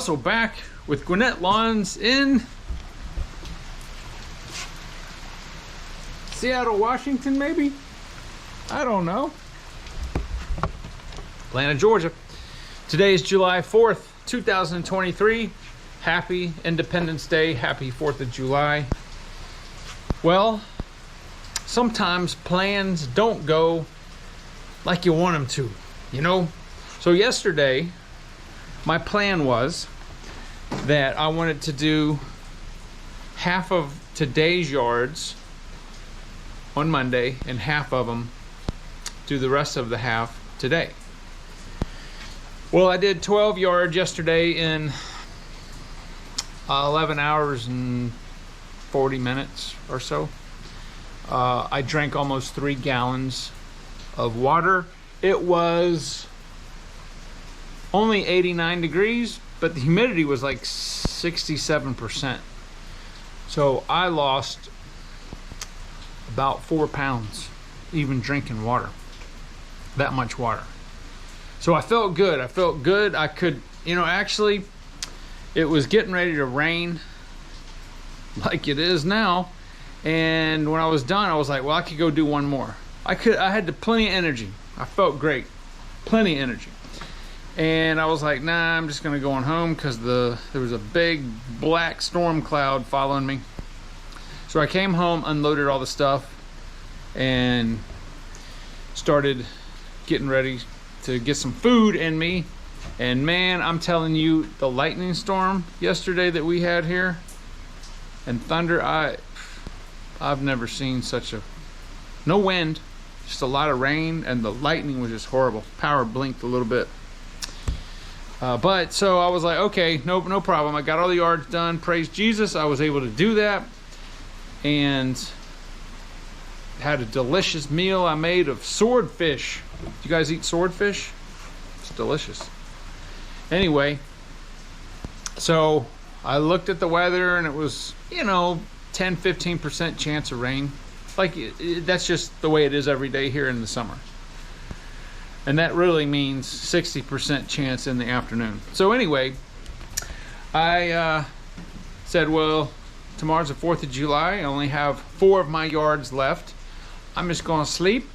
also back with Gwinnett Lawns in Seattle, Washington, maybe? I don't know. Atlanta, Georgia. Today is July 4th, 2023. Happy Independence Day. Happy 4th of July. Well, sometimes plans don't go like you want them to, you know? So yesterday, my plan was that I wanted to do half of today's yards on Monday and half of them do the rest of the half today. Well, I did 12 yards yesterday in 11 hours and 40 minutes or so. I drank almost 3 gallons of water. It was only 89 degrees, but the humidity was like 67%. So I lost about 4 pounds even drinking water, that much water. So I felt good. I could, actually it was getting ready to rain like it is now. And when I was done, I was like, well, I could go do one more. I had plenty of energy. I felt great, plenty of energy. And I was like, nah, I'm just gonna go on home because there was a big black storm cloud following me. So I came home, unloaded all the stuff, and started getting ready to get some food in me. And man, I'm telling you, the lightning storm yesterday that we had here and thunder, I've never seen such no wind, just a lot of rain, and the lightning was just horrible. Power blinked a little bit. But so I was like, okay, no problem. I got all the yards done. Praise Jesus. I was able to do that and had a delicious meal I made of swordfish. Do you guys eat swordfish? It's delicious. Anyway, so I looked at the weather and it was, 10-15% chance of rain. Like that's just the way it is every day here in the summer. And that really means 60% chance in the afternoon. So anyway, I said, well, tomorrow's the 4th of July. I only have 4 of my yards left. I'm just gonna sleep.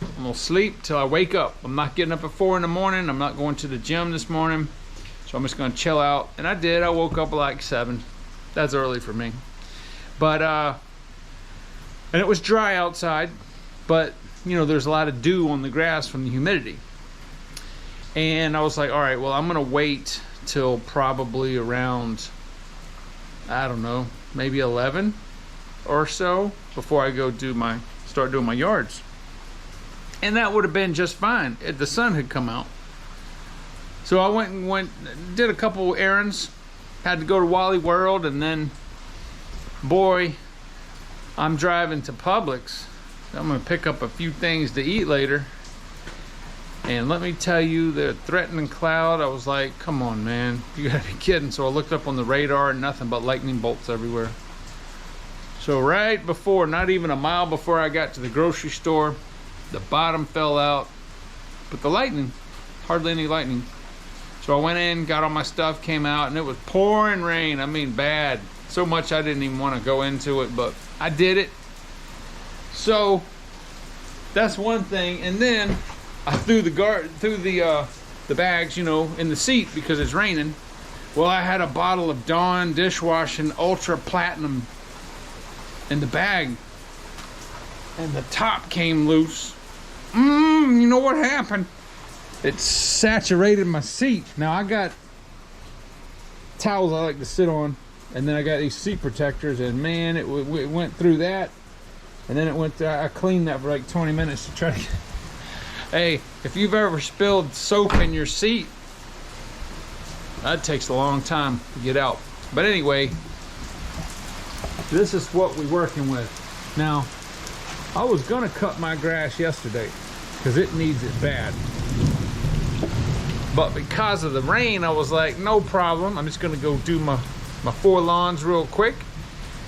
I'm gonna sleep till I wake up. I'm not getting up at 4 in the morning. I'm not going to the gym this morning. So I'm just gonna chill out. And I did. I woke up at like 7. That's early for me. But, and it was dry outside, but there's a lot of dew on the grass from the humidity. And I was like, all right, well, I'm gonna wait till probably around, I don't know, maybe 11 or so before I go start doing my yards. And that would have been just fine if the sun had come out. So I did a couple errands, had to go to Wally World, and then, boy, I'm driving to Publix. I'm gonna pick up a few things to eat later. And let me tell you, the threatening cloud, I was like, come on, man, you gotta be kidding. So I looked up on the radar and nothing but lightning bolts everywhere. So right before, not even a mile before I got to the grocery store, the bottom fell out, but the lightning, hardly any lightning. So I went in, got all my stuff, came out, and it was pouring rain. I mean, bad. So much I didn't even want to go into it, but I did it. So that's one thing. And then I threw the bags, in the seat because it's raining. Well, I had a bottle of Dawn dishwashing Ultra Platinum in the bag, and the top came loose. You know what happened? It saturated my seat. Now I got towels I like to sit on, and then I got these seat protectors, and man, it went through that, and then I cleaned that for like 20 minutes to try to get. Hey, if you've ever spilled soap in your seat, that takes a long time to get out. But anyway, this is what we're working with. Now, I was gonna cut my grass yesterday because it needs it bad. But because of the rain, I was like, no problem. I'm just gonna go do my 4 lawns real quick,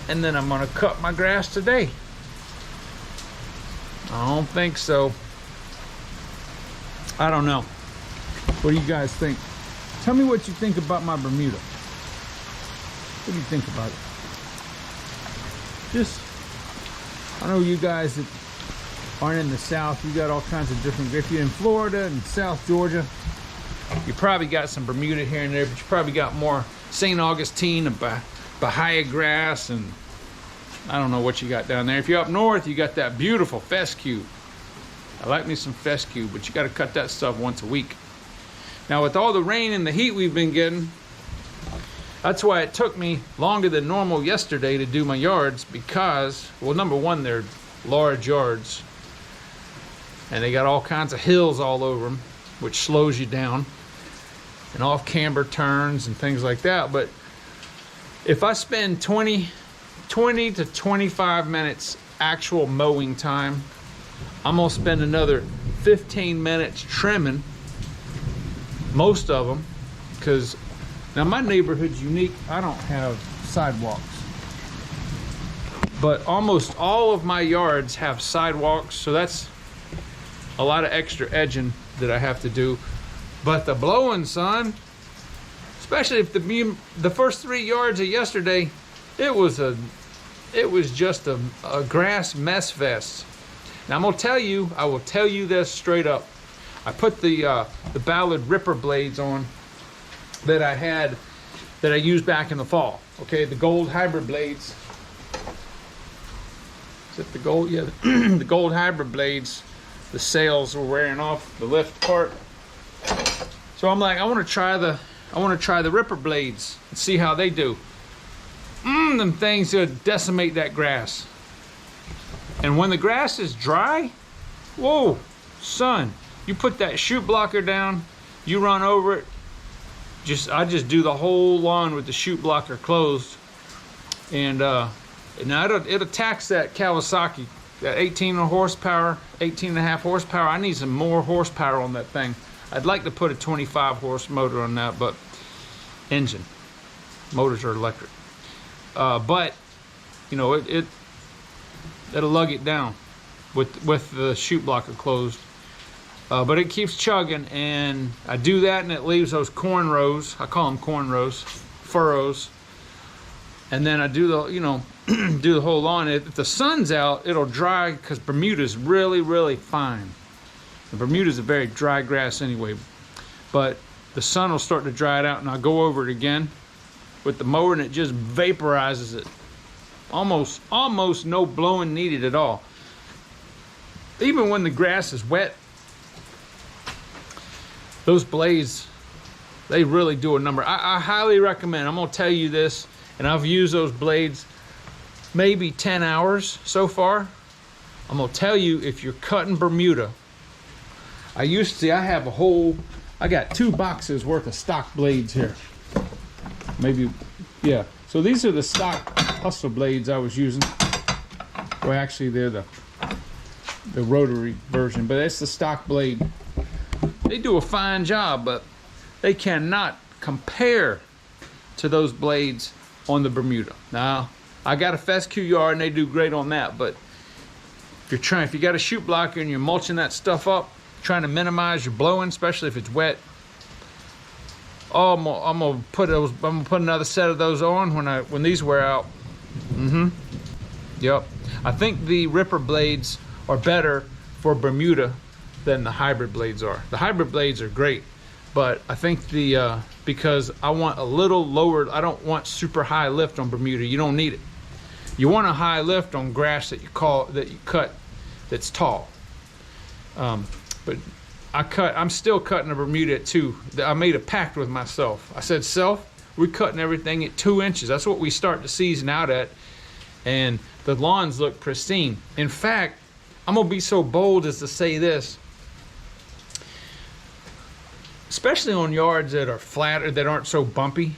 and then I'm gonna cut my grass today. I don't think so. I don't know. What do you guys think? Tell me what you think about my Bermuda. What do you think about it? Just, I know you guys that aren't in the South, you got all kinds of different, if you're in Florida and South Georgia, you probably got some Bermuda here and there, but you probably got more St. Augustine and Bahia grass, and I don't know what you got down there. If you're up north, you got that beautiful fescue. I like me some fescue, but you got to cut that stuff once a week. Now with all the rain and the heat we've been getting, that's why it took me longer than normal yesterday to do my yards, because, well, number one, they're large yards and they got all kinds of hills all over them, which slows you down, and off camber turns and things like that. But if I spend 20 to 25 minutes actual mowing time, I'm gonna spend another 15 minutes trimming most of them, because now my neighborhood's unique. I don't have sidewalks, but almost all of my yards have sidewalks, so that's a lot of extra edging that I have to do. But the blowing, son, especially if the first 3 yards of yesterday, it was just a grass mess fest. Now I'm gonna tell you, I will tell you this straight up. I put the Ballard Ripper blades on that I used back in the fall. Okay, the gold hybrid blades. Is it the gold? Yeah, the gold hybrid blades. The sails were wearing off the lift part. So I'm like, I want to try the Ripper blades and see how they do. Them things would decimate that grass. And when the grass is dry, whoa, son, you put that chute blocker down, you run over it. I just do the whole lawn with the chute blocker closed, and now it attacks that Kawasaki, that 18 horsepower, 18 and a half horsepower. I need some more horsepower on that thing. I'd like to put a 25 horse motor on that, but engine motors are electric. But you know, it'll lug it down with the chute blocker closed. But it keeps chugging, and I do that, and it leaves those corn rows. I call them corn rows, furrows. And then I do the, you know, do the whole lawn. If the sun's out, it'll dry, because Bermuda's really, really fine. And Bermuda's a very dry grass anyway. But the sun will start to dry it out, and I'll go over it again with the mower, and it just vaporizes it. Almost no blowing needed at all. Even when the grass is wet, those blades, they really do a number. I highly recommend. I'm gonna tell you this, and I've used those blades maybe 10 hours so far. I'm gonna tell you, if you're cutting Bermuda, I got 2 boxes worth of stock blades here. Maybe, yeah. So these are the stock Hustler blades I was using. Well, actually they're the rotary version, but it's the stock blade. They do a fine job, but they cannot compare to those blades on the Bermuda. Now, I got a fescue yard and they do great on that, but if you got a chute blocker and you're mulching that stuff up, trying to minimize your blowing, especially if it's wet, I'm gonna put another set of those on when these wear out. Yep. I think the Ripper blades are better for Bermuda than the hybrid blades are. The hybrid blades are great, but I think because I want a little lower, I don't want super high lift on Bermuda. You don't need it. You want a high lift on grass that you cut that's tall. But I'm still cutting a Bermuda at 2. I made a pact with myself. I said, self, we're cutting everything at 2 inches. That's what we start the season out at, and the lawns look pristine. In fact, I'm gonna be so bold as to say this, especially on yards that are flat or that aren't so bumpy.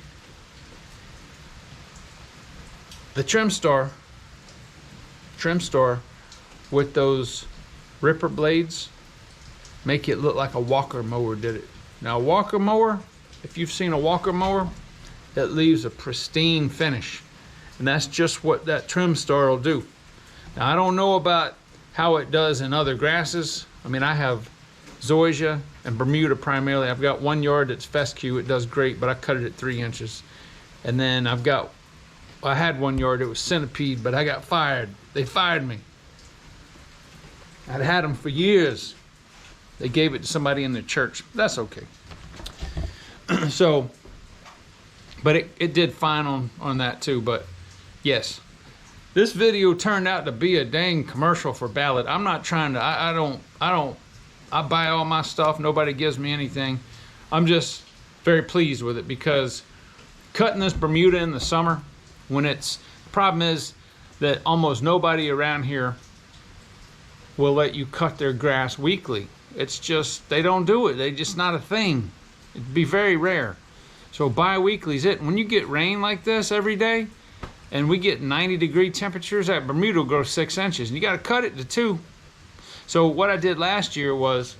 The trim star with those Ripper blades make it look like a Walker mower did it. Now, a Walker mower, if you've seen a Walker mower, it leaves a pristine finish, and that's just what that trim star will do. Now, I don't know about how it does in other grasses. I mean, I have zoysia and Bermuda primarily. I've got 1 yard that's fescue. It does great, but I cut it at 3 inches. And then I had 1 yard, it was centipede, but I got fired. They fired me. I'd had them for years. They gave it to somebody in the church. That's okay. So, but it did fine on that too. But yes, this video turned out to be a dang commercial for Ballad. I'm not trying to, I buy all my stuff. Nobody gives me anything. I'm just very pleased with it, because cutting this Bermuda in the summer, the problem is that almost nobody around here will let you cut their grass weekly. It's just, they don't do it. They just not a thing. It'd be very rare. So bi-weekly is it. When you get rain like this every day, and we get 90-degree temperatures, that Bermuda will grow 6 inches, and you got to cut it to 2. So what I did last year was,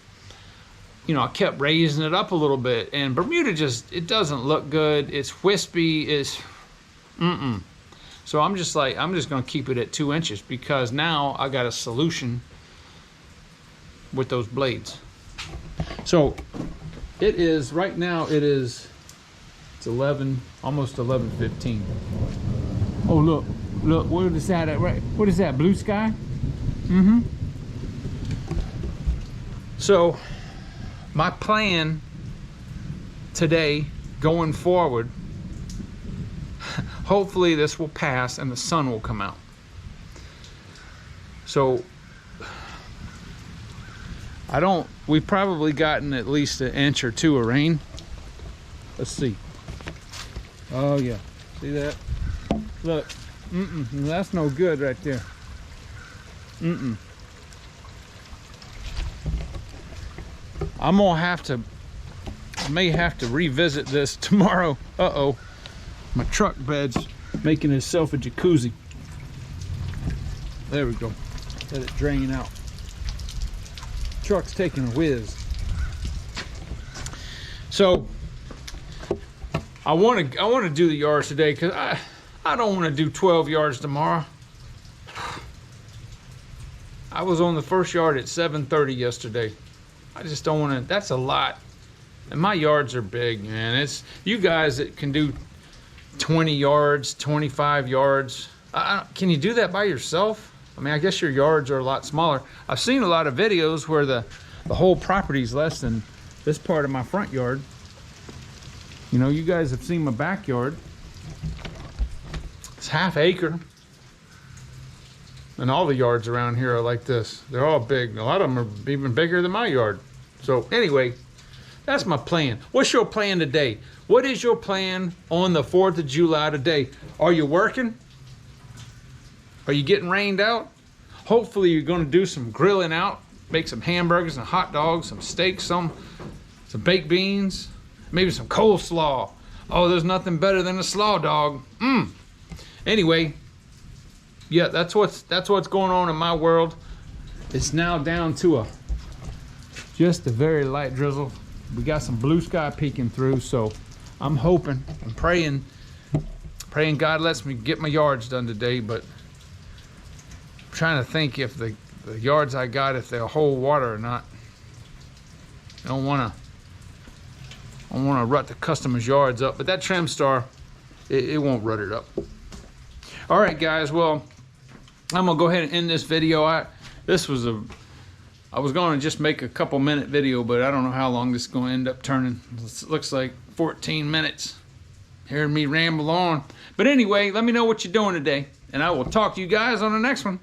I kept raising it up a little bit, and Bermuda it doesn't look good. It's wispy. So I'm just going to keep it at 2 inches, because now I got a solution with those blades. So it is, right now it's 11, almost 11:15. Oh, look, what is that, right? What is that, blue sky? So my plan today, going forward, hopefully this will pass and the sun will come out. So we've probably gotten at least 1 inch or 2 of rain. Let's see. Oh yeah, see that? Look, that's no good right there. I may have to revisit this tomorrow. Uh-oh, my truck bed's making itself a jacuzzi. There we go. Let it drain out. Truck's taking a whiz. So I want to do the yards today, because I don't want to do 12 yards tomorrow. I was on the first yard at 7:30 yesterday. I just don't want to. That's a lot, and my yards are big, man. It's you guys that can do 20 yards, 25 yards. Can you do that by yourself? I mean, I guess your yards are a lot smaller. I've seen a lot of videos where the whole property is less than this part of my front yard. You guys have seen my backyard. It's ½ acre. And all the yards around here are like this. They're all big. A lot of them are even bigger than my yard. So anyway, that's my plan. What's your plan today? What is your plan on the 4th of July today? Are you working? Are you getting rained out? Hopefully you're going to do some grilling out, make some hamburgers and hot dogs, some steaks, some baked beans, maybe some coleslaw. Oh, there's nothing better than a slaw dog. Anyway, yeah, that's what's going on in my world. It's now down to just a very light drizzle. We got some blue sky peeking through, so I'm hoping, I'm praying God lets me get my yards done today. But I'm trying to think if the yards I got, if they'll hold water or not. I don't want to rut the customer's yards up, but that trim star, it won't rut it up. All right, guys. Well, I'm gonna go ahead and end this video. I was going to just make a couple-minute video, but I don't know how long this is going to end up turning. It looks like 14 minutes. Hearing me ramble on. But anyway, let me know what you're doing today, and I will talk to you guys on the next one.